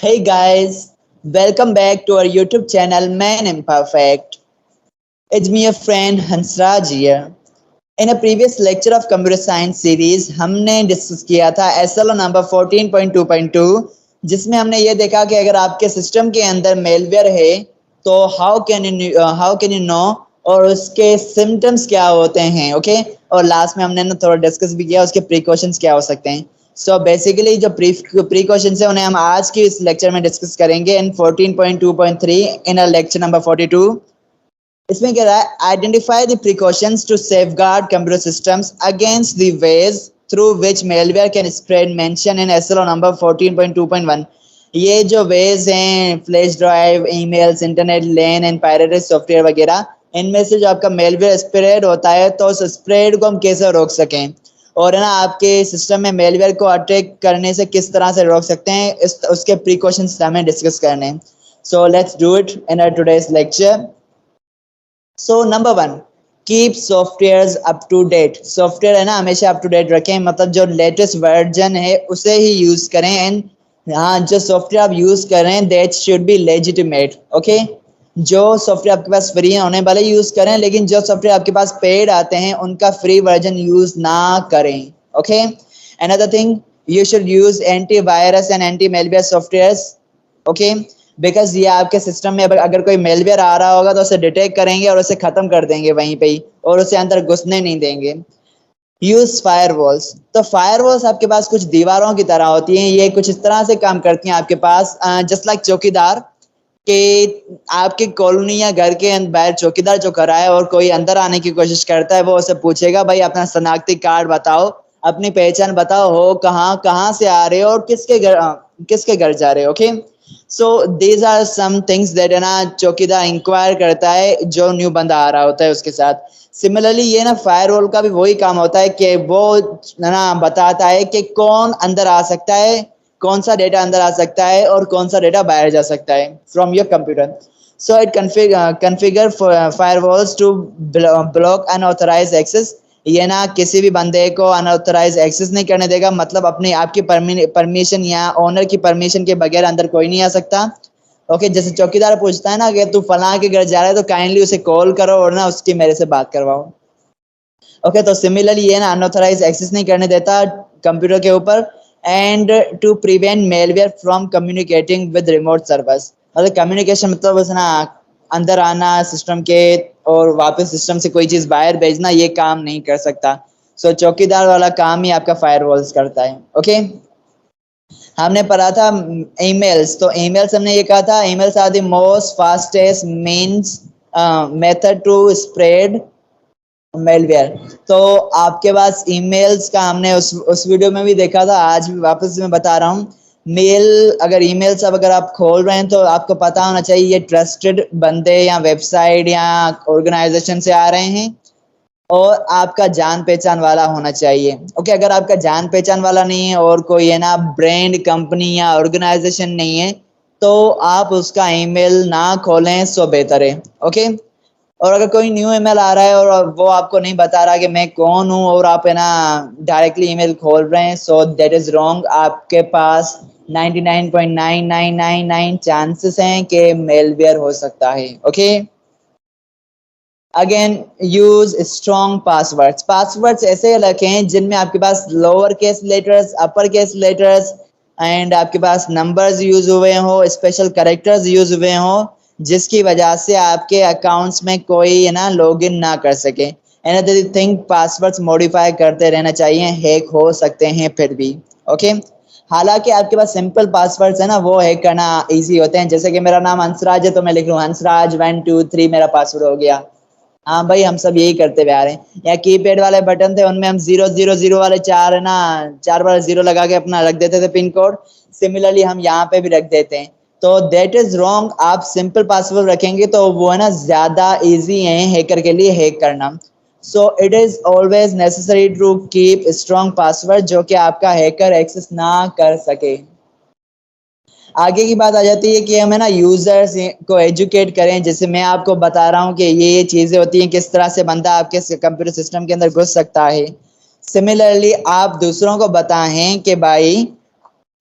Hey guys, welcome back to our YouTube channel Man Imperfect. It's me, your friend Hansraj here. In a previous lecture of computer science series, हमने discuss किया था SLO number 14.2.2 जिसमें हमने ये देखा कि अगर आपके सिस्टम के अंदर मेलवेयर है तो हाउ कैन यू नो और उसके सिम्टम्स क्या होते हैं, ओके। और लास्ट में हमने ना थोड़ा डिस्कस भी किया उसके प्रिकॉशंस क्या हो सकते हैं। सो बेसिकली जो प्रिकॉशंस है उन्हें हम आज के इस लेक्चर में डिस्कस करेंगे इन 14.2.3 इन लेक्चर नंबर 42। इसमें कह रहा है identify the precautions to safeguard computer systems against the ways through which malware can spread mention in SLO number 14.2.1। ये जो वेज हैं flash drive, emails, internet LAN and pirated software वगैरह, इनमें से जो आपका मेलवेयर स्प्रेड होता है तो उस स्प्रेड को हम कैसे रोक सकें और है ना आपके सिस्टम में मेलवेयर को अटैक करने से किस तरह से रोक सकते हैं, इस उसके प्रिकॉशंस हमें डिस्कस करने हैं। So let's do it in our today's lecture. So number one, keep software up to date. Software है ना हमेशा अप टू डेट रखें, मतलब जो लेटेस्ट वर्जन है उसे ही यूज करें। एंड हाँ, जो सॉफ्टवेयर आप यूज कर रहे हैं that should be legitimate, okay. जो सॉफ्टवेयर आपके पास फ्री है उन्हें भले यूज करें, लेकिन जो सॉफ्टवेयर आपके पास पेड आते हैं उनका फ्री वर्जन यूज ना करें, okay. Another thing, you should use anti virus and anti malware software, okay. Because ये आपके सिस्टम में अगर कोई मेलवेयर आ रहा होगा तो उसे डिटेक्ट करेंगे और उसे खत्म कर देंगे वहीं पे ही, और उसे अंदर घुसने नहीं देंगे। Use firewalls. तो फायरवॉल्स आपके पास कुछ दीवारों की तरह होती हैं, ये कुछ इस तरह से काम करती हैं आपके पास, जस्ट लाइक चौकीदार के। आपके कॉलोनी या घर के बाहर चौकीदार जो खड़ा है और कोई अंदर आने की कोशिश करता है वो उसे पूछेगा भाई अपना शनाख्ती कार्ड बताओ, अपनी पहचान बताओ, हो कहाँ कहाँ से आ रहे हो और किसके घर जा रहे हो, okay. So these are some things that है ना चौकीदार इंक्वायर करता है जो न्यू बंदा आ रहा होता है उसके साथ। सिमिलरली ये ना फायरवॉल का भी वही काम होता है कि वो ना बताता है कि कौन अंदर आ सकता है, कौन सा डेटा अंदर आ सकता है और कौन सा डेटा बाहर जा सकता है from your computer. So it configure firewalls to block unauthorised access. ये ना किसी भी बंदे को अनऑथराइज एक्सेस नहीं करने देगा, मतलब अपनी आपकी परमिशन या ओनर की परमिशन के बगैर अंदर कोई नहीं आ सकता, ओके। जैसे चौकीदार पूछता है ना कि तू फलां के घर जा रहा है तो काइंडली उसे कॉल करो और ना उसकी मेरे से बात करवाओ, ओके। तो सिमिलरली ये ना अनऑथराइज एक्सेस नहीं करने देता कंप्यूटर के ऊपर। And to prevent malware from communicating with remote servers, मतलब कम्युनिकेशन मतलब बस ना अंदर आना सिस्टम के और वापस सिस्टम से कोई चीज बाहर भेजना, ये काम नहीं कर सकता। सो चौकीदार वाला काम ही आपका फायरवॉल्स करता है, ओके। हमने पढ़ा था ईमेल्स, तो ईमेल्स हमने ये कहा था emails are the most fastest means method to spread malware. तो आपके पास ईमेल्स का हमने उस वीडियो में भी देखा था, आज भी वापस मैं बता रहा हूँ। मेल अगर ईमेल्स अब अगर आप खोल रहे हैं तो आपको पता होना चाहिए ये ट्रस्टेड बंदे या वेबसाइट या ऑर्गेनाइजेशन से आ रहे हैं और आपका जान पहचान वाला होना चाहिए, ओके। अगर आपका जान पहचान वाला नहीं है और कोई है ना ब्रांड कंपनी या ऑर्गेनाइजेशन नहीं है तो आप उसका ईमेल ना खोलें, सो बेहतर है, ओके। और अगर कोई न्यू ईमेल आ रहा है और वो आपको नहीं बता रहा कि मैं कौन हूँ और आप है ना डायरेक्टली ईमेल खोल रहे हैं, सो दैट इज रॉन्ग। आपके पास 99.9999 चांसेस हैं कि मेलवेयर हो सकता है, okay. Again, use strong passwords. Passwords ऐसे रखें जिनमें आपके पास lower case letters, upper case letters and आपके पास नंबर्स यूज हुए हो, स्पेशल कैरेक्टर्स यूज हुए हो, जिसकी वजह से आपके अकाउंट्स में कोई है ना लॉगिन ना कर सके। एंड थिंग, पासवर्ड्स मॉडिफाई करते रहना चाहिए, हैक हो सकते हैं फिर भी, ओके। हालांकि आपके पास सिंपल पासवर्ड्स है ना वो हैक करना इजी होते हैं, जैसे कि मेरा नाम हंसराज है तो मैं लिख लूँ हंसराज 123 मेरा पासवर्ड हो गया। हाँ भाई, हम सब यही करते हुए आ रहे हैं। या कीपैड वाले बटन थे उनमें हम 000 वाले चार है ना, चार बार जीरो लगा के अपना रख देते थे पिन कोड। सिमिलरली हम यहाँ पे भी रख देते हैं, तो दैट इज रॉन्ग। आप सिंपल पासवर्ड रखेंगे तो वो है ना ज्यादा इजी है हैकर के लिए हैक करना। So it is always necessary to keep strong password जो कि आपका हैकर एक्सेस ना कर सके। आगे की बात आ जाती है कि हमें ना यूजर्स को एजुकेट करें, जैसे मैं आपको बता रहा हूँ कि ये चीजें होती हैं, किस तरह से बंदा आपके कंप्यूटर सिस्टम के अंदर घुस सकता है। सिमिलरली आप दूसरों को बताएं कि भाई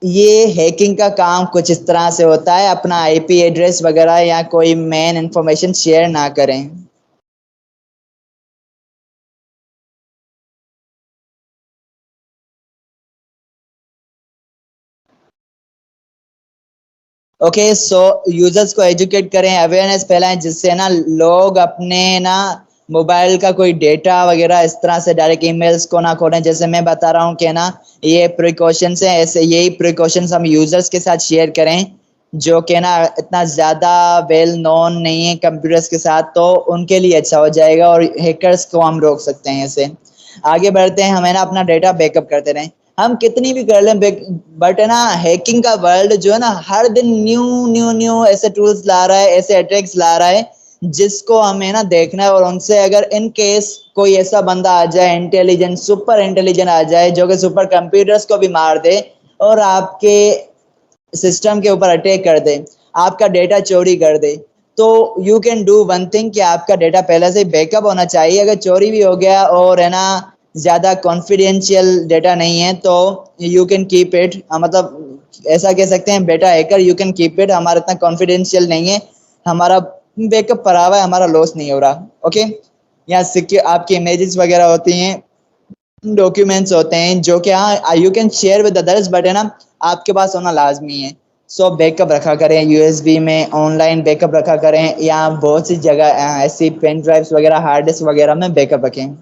ये हैकिंग का काम कुछ इस तरह से होता है, अपना आईपी एड्रेस वगैरह या कोई मेन इंफॉर्मेशन शेयर ना करें। ओके, सो यूजर्स को एजुकेट करें, अवेयरनेस फैलाएं, जिससे ना लोग अपने ना मोबाइल का कोई डेटा वगैरह इस तरह से डायरेक्ट ईमेल्स को ना खोलें। जैसे मैं बता रहा हूँ कि ना ये प्रिकॉशंस हैं, ऐसे यही प्रिकॉशंस हम यूजर्स के साथ शेयर करें जो कि ना इतना ज़्यादा वेल नोन नहीं है कंप्यूटर्स के साथ, तो उनके लिए अच्छा हो जाएगा और हैकर्स को हम रोक सकते हैं। ऐसे आगे बढ़ते हैं, हमें ना अपना डेटा बैकअप करते रहें। हम कितनी भी कर लें, बट है ना हैकिंग का वर्ल्ड जो है ना हर दिन न्यू न्यू न्यू ऐसे टूल्स ला रहा है, ऐसे अटैक्स ला रहा है, जिसको हमें ना देखना है। और उनसे अगर इन केस कोई ऐसा बंदा आ जाए, इंटेलिजेंट, सुपर इंटेलिजेंट आ जाए, जो कि सुपर कंप्यूटर्स को भी मार दे और आपके सिस्टम के ऊपर अटैक कर दे, आपका डेटा चोरी कर दे, तो you can do one thing कि आपका डेटा पहले से बैकअप होना चाहिए। अगर चोरी भी हो गया और है ना ज़्यादा कॉन्फिडेंशियल डेटा नहीं है, तो यू कैन कीप इट, मतलब ऐसा कह सकते हैं बेटा hacker, you can keep it, हमारा इतना कॉन्फिडेंशियल नहीं है, हमारा बैकअप पड़ा हुआ है, हमारा लॉस नहीं हो रहा। ओके, यहाँ सिक्योर आपकी इमेजेस वगैरह होती हैं, डॉक्यूमेंट्स होते हैं जो कि हाँ you can share with others, but है ना आपके पास होना लाजमी है। सो बैकअप रखा करें यूएसबी में, ऑनलाइन बैकअप रखा करें, या बहुत सी जगह ऐसी पेन ड्राइव्स वगैरह, हार्ड डिस्क वगैरह में बैकअप रखें।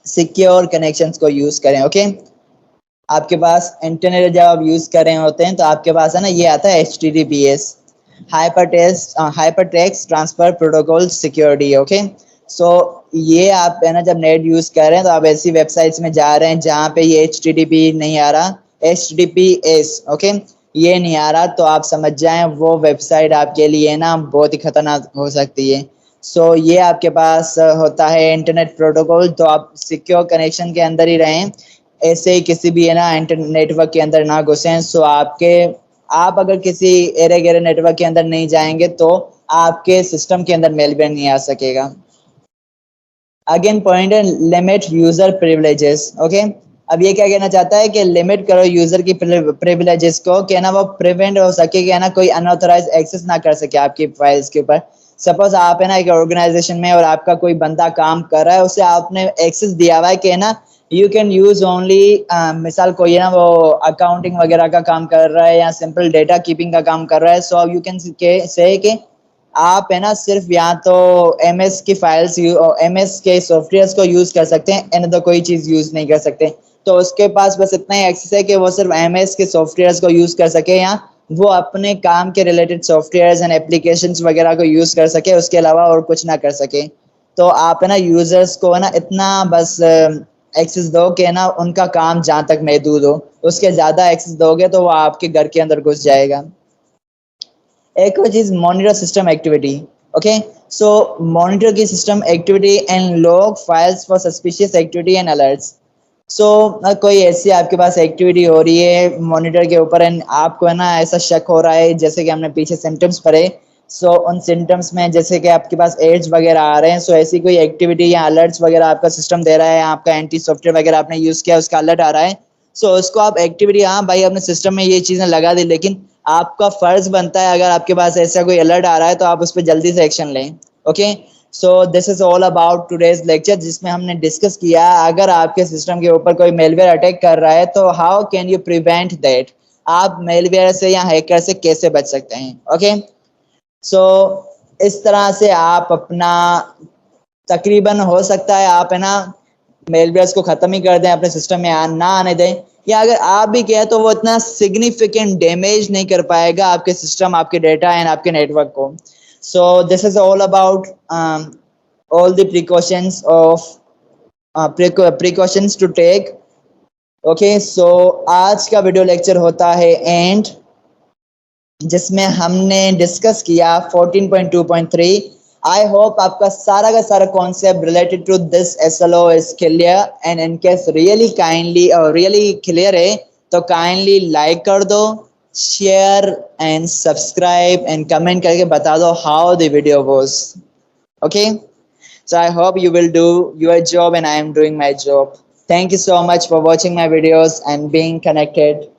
सिक्योर कनेक्शंस को यूज़ करें। ओके, आपके पास इंटरनेट जब आप यूज़ कर रहे होते हैं तो आपके पास है ना ये आता है HTTPS, hyper text transfer protocol security. Okay, so ये आप है ना जब नेट यूज़ कर रहे हैं तो आप ऐसी वेबसाइट्स में जा रहे हैं जहाँ पे ये HTTP नहीं आ रहा, HTTPS, ओके, ये नहीं आ रहा, तो आप समझ जाएं वो वेबसाइट आपके लिए ना बहुत ही खतरनाक हो सकती है। सो ये आपके पास होता है इंटरनेट प्रोटोकॉल, तो आप सिक्योर कनेक्शन के अंदर ही रहें, ऐसे ही किसी भी है ना इंटरनेट नेटवर्क के अंदर ना घुसें। सो आप अगर किसी एरे गेरे नेटवर्क के अंदर नहीं जाएंगे तो आपके सिस्टम के अंदर मेलवेयर नहीं आ सकेगा। अगेन पॉइंट है लिमिट यूजर प्रिविलेजेस। ओके, अब ये क्या कहना चाहता है कि लिमिट करो यूजर की प्रिविलेजेस को, कि ना वो प्रिवेंट हो सके कि ना कोई अनऑथराइज एक्सेस ना कर सके आपकी फाइल्स के ऊपर। सपोज आप है ना एक ऑर्गेनाइजेशन में और आपका कोई बंदा काम कर रहा है, उसे आपने एक्सेस दिया हुआ है कि ना यू कैन यूज ओनली, मिसाल कोई है ना वो अकाउंटिंग वगैरह का काम कर रहा है या सिंपल डेटा कीपिंग का काम कर रहा है, सो यू कैन से कि आप है ना सिर्फ या तो MS की फाइल्स, MS के सॉफ्टवेयर्स को यूज कर सकते हैं, एंड तो कोई चीज यूज नहीं कर सकते। तो उसके पास बस इतना ही एक्सेस है कि वो सिर्फ MS के सॉफ्टवेयर्स को यूज कर सके, या वो अपने काम के रिलेटेड सॉफ्टवेयर्स एंड एप्लीकेशंस वगैरह को यूज कर सके, उसके अलावा और कुछ ना कर सके। तो आप है ना यूजर्स को है ना इतना बस एक्सेस दो कि ना उनका काम जहाँ तक महदूद हो, उसके ज्यादा एक्सेस दोगे तो वो आपके घर के अंदर घुस जाएगा। एक और चीज monitor system activity. Okay, so monitor की system activity and log files for suspicious activity and alerts. So कोई ऐसी आपके पास एक्टिविटी हो रही है मॉनिटर के ऊपर एंड आपको है ना ऐसा शक हो रहा है, जैसे कि हमने पीछे सिम्टम्स पढ़े, सो उन सिम्टम्स में जैसे कि आपके पास एड्स वगैरह आ रहे हैं, सो ऐसी कोई एक्टिविटी या अलर्ट्स वगैरह आपका सिस्टम दे रहा है, आपका एंटी सॉफ्टवेयर वगैरह आपने यूज किया, उसका अलर्ट आ रहा है, सो उसको आप एक्टिविटी, हाँ भाई अपने सिस्टम में ये चीजें लगा दी, लेकिन आपका फर्ज बनता है अगर आपके पास ऐसा कोई अलर्ट आ रहा है तो आप उस पर जल्दी से एक्शन लें। Okay, so this is all about today's lecture, जिसमें हमने डिस्कस किया अगर आपके सिस्टम के ऊपर कोई मेलवेयर अटैक कर रहा है तो how can you prevent that, आप मेलवेयर से या हैकर से कैसे बच सकते हैं। ओके, सो इस तरह से आप अपना तकरीबन हो सकता है आप है ना मेलवेयर्स को खत्म ही कर दें, अपने सिस्टम में ना आने दें, या अगर आप भी किया तो वो इतना सिग्निफिकेंट डैमेज नहीं कर पाएगा आपके सिस्टम, आपके डेटा एंड आपके नेटवर्क को। So this is all about all the precautions of precautions to take. Okay, so आज का वीडियो लेक्चर होता है एंड, जिसमें हमने डिस्कस किया 14.2.3। आई होप आपका सारा का सारा concept related to this SLO is clear, and in case really kindly और रियली क्लियर है तो काइंडली लाइक कर दो, share and subscribe and comment करके बता दो how the video was. Okay, so I hope you will do your job and I am doing my job. Thank you so much for watching my videos and being connected.